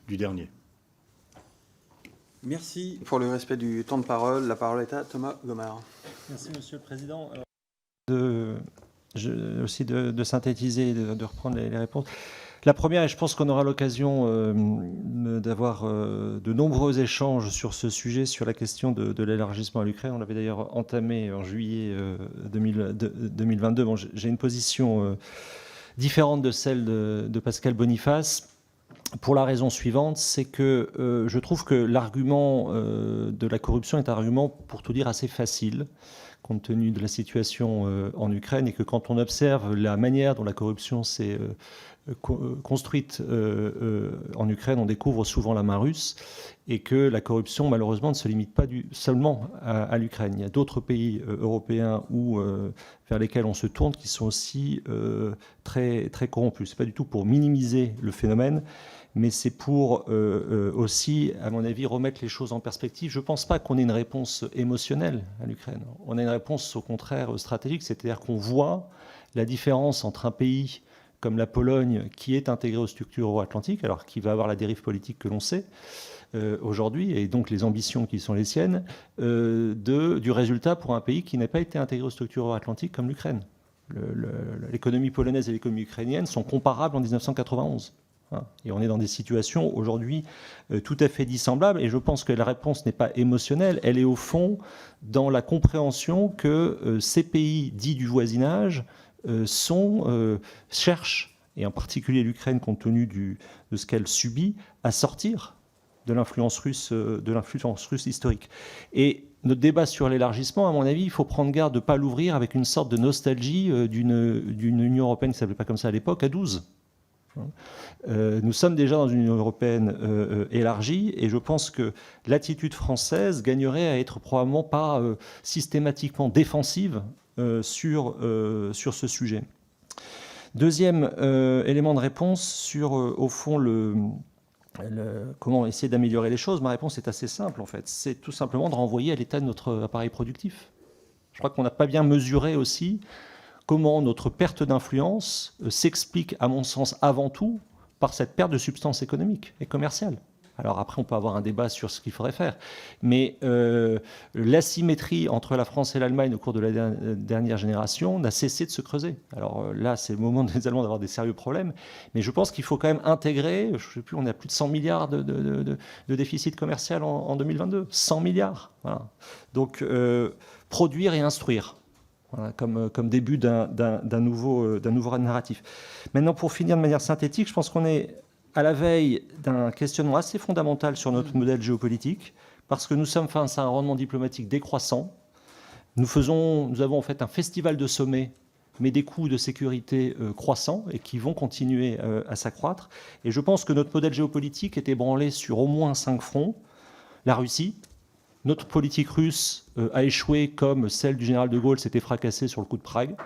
du dernier. Merci pour le respect du temps de parole. La parole est à Thomas Gomard. Merci, Monsieur le Président. Aussi de synthétiser et de reprendre les réponses. La première, et je pense qu'on aura l'occasion d'avoir de nombreux échanges sur ce sujet, sur la question de l'élargissement à l'Ukraine. On l'avait d'ailleurs entamé en juillet 2022. Bon, j'ai une position différente de celle de Pascal Boniface, pour la raison suivante, c'est que je trouve que l'argument de la corruption est un argument, pour tout dire, assez facile, compte tenu de la situation en Ukraine, et que quand on observe la manière dont la corruption s'est construite en Ukraine, on découvre souvent la main russe, et que la corruption, malheureusement, ne se limite pas seulement à l'Ukraine. Il y a d'autres pays européens vers lesquels on se tourne qui sont aussi très, très corrompus. Ce n'est pas du tout pour minimiser le phénomène, mais c'est pour aussi, à mon avis, remettre les choses en perspective. Je ne pense pas qu'on ait une réponse émotionnelle à l'Ukraine. On a une réponse, au contraire, stratégique, c'est-à-dire qu'on voit la différence entre un pays comme la Pologne, qui est intégrée aux structures euro-atlantiques, alors qui va avoir la dérive politique que l'on sait aujourd'hui, et donc les ambitions qui sont les siennes, du résultat pour un pays qui n'a pas été intégré aux structures euro-atlantiques comme l'Ukraine. L'économie polonaise et l'économie ukrainienne sont comparables en 1991. Et on est dans des situations aujourd'hui tout à fait dissemblables. Et je pense que la réponse n'est pas émotionnelle, elle est au fond dans la compréhension que ces pays dits du voisinage cherchent, et en particulier l'Ukraine compte tenu de ce qu'elle subit, à sortir de l'influence russe historique. Et notre débat sur l'élargissement, à mon avis, il faut prendre garde de ne pas l'ouvrir avec une sorte de nostalgie d'une Union européenne qui ne s'appelait pas comme ça à l'époque, à 12. Nous sommes déjà dans une Union européenne élargie, et je pense que l'attitude française gagnerait à être probablement pas systématiquement défensive sur ce sujet. Deuxième élément de réponse sur, au fond, comment essayer d'améliorer les choses. Ma réponse est assez simple, en fait. C'est tout simplement de renvoyer à l'état de notre appareil productif. Je crois qu'on n'a pas bien mesuré aussi comment notre perte d'influence s'explique, à mon sens, avant tout, par cette perte de substance économique et commerciale. Alors après, on peut avoir un débat sur ce qu'il faudrait faire. Mais l'asymétrie entre la France et l'Allemagne au cours de la dernière génération n'a cessé de se creuser. Alors là, c'est le moment des Allemands d'avoir des sérieux problèmes. Mais je pense qu'il faut quand même intégrer, je ne sais plus, on a plus de 100 milliards de déficit commercial en 2022. 100 milliards. Voilà. Donc, produire et instruire. Voilà, comme début d'un nouveau narratif. Maintenant, pour finir de manière synthétique, je pense qu'on est à la veille d'un questionnement assez fondamental sur notre modèle géopolitique, parce que nous sommes face à un rendement diplomatique décroissant. Nous avons en fait un festival de sommets, mais des coûts de sécurité croissants et qui vont continuer à s'accroître. Et je pense que notre modèle géopolitique est ébranlé sur au moins 5 fronts. La Russie. Notre politique russe a échoué comme celle du général de Gaulle s'était fracassée sur le coup de Prague.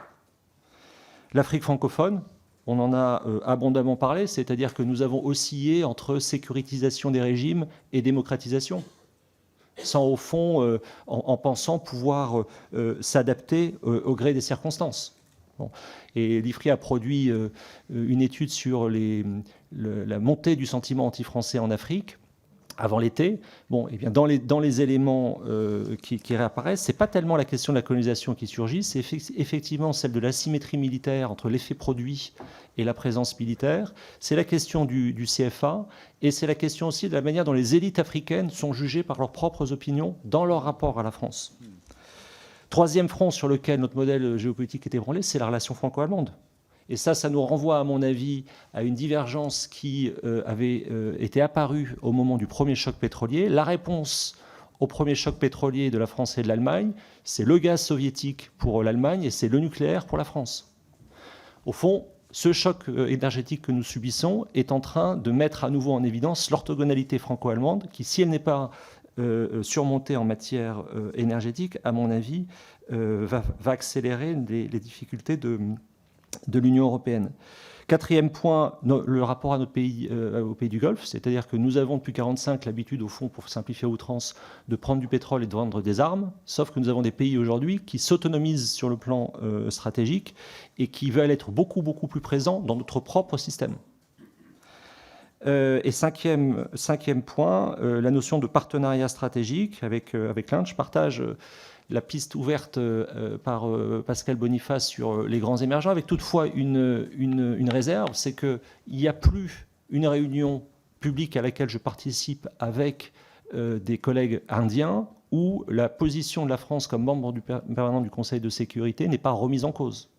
L'Afrique francophone, on en a abondamment parlé, c'est-à-dire que nous avons oscillé entre sécurisation des régimes et démocratisation, sans au fond, en pensant pouvoir s'adapter au gré des circonstances. Bon. Et l'IFRI a produit une étude sur la montée du sentiment anti-français en Afrique, avant l'été. Bon, eh bien, dans les éléments qui réapparaissent, ce n'est pas tellement la question de la colonisation qui surgit, c'est effectivement celle de l'asymétrie militaire entre l'effet produit et la présence militaire. C'est la question du CFA, et c'est la question aussi de la manière dont les élites africaines sont jugées par leurs propres opinions dans leur rapport à la France. Troisième front sur lequel notre modèle géopolitique est ébranlé, c'est la relation franco-allemande. Et ça nous renvoie, à mon avis, à une divergence qui avait été apparue au moment du premier choc pétrolier. La réponse au premier choc pétrolier de la France et de l'Allemagne, c'est le gaz soviétique pour l'Allemagne et c'est le nucléaire pour la France. Au fond, ce choc énergétique que nous subissons est en train de mettre à nouveau en évidence l'orthogonalité franco-allemande qui, si elle n'est pas surmontée en matière énergétique, à mon avis, va accélérer les difficultés de l'Union européenne. Quatrième point, le rapport à notre pays, aux pays du Golfe, c'est-à-dire que nous avons depuis 1945 l'habitude, au fond, pour simplifier à outrance, de prendre du pétrole et de vendre des armes, sauf que nous avons des pays aujourd'hui qui s'autonomisent sur le plan stratégique et qui veulent être beaucoup, beaucoup plus présents dans notre propre système. Et cinquième point, la notion de partenariat stratégique avec l'Inde. Je partage la piste ouverte par Pascal Boniface sur les grands émergents, avec toutefois une réserve, c'est qu'il n'y a plus une réunion publique à laquelle je participe avec des collègues indiens où la position de la France comme membre permanent du Conseil de sécurité n'est pas remise en cause.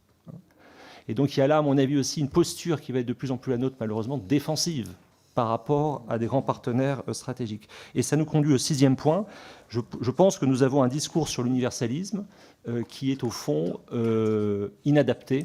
Et donc il y a là, à mon avis, aussi une posture qui va être de plus en plus la nôtre, malheureusement, défensive par rapport à des grands partenaires stratégiques. Et ça nous conduit au 6e point. Je pense que nous avons un discours sur l'universalisme qui est au fond inadapté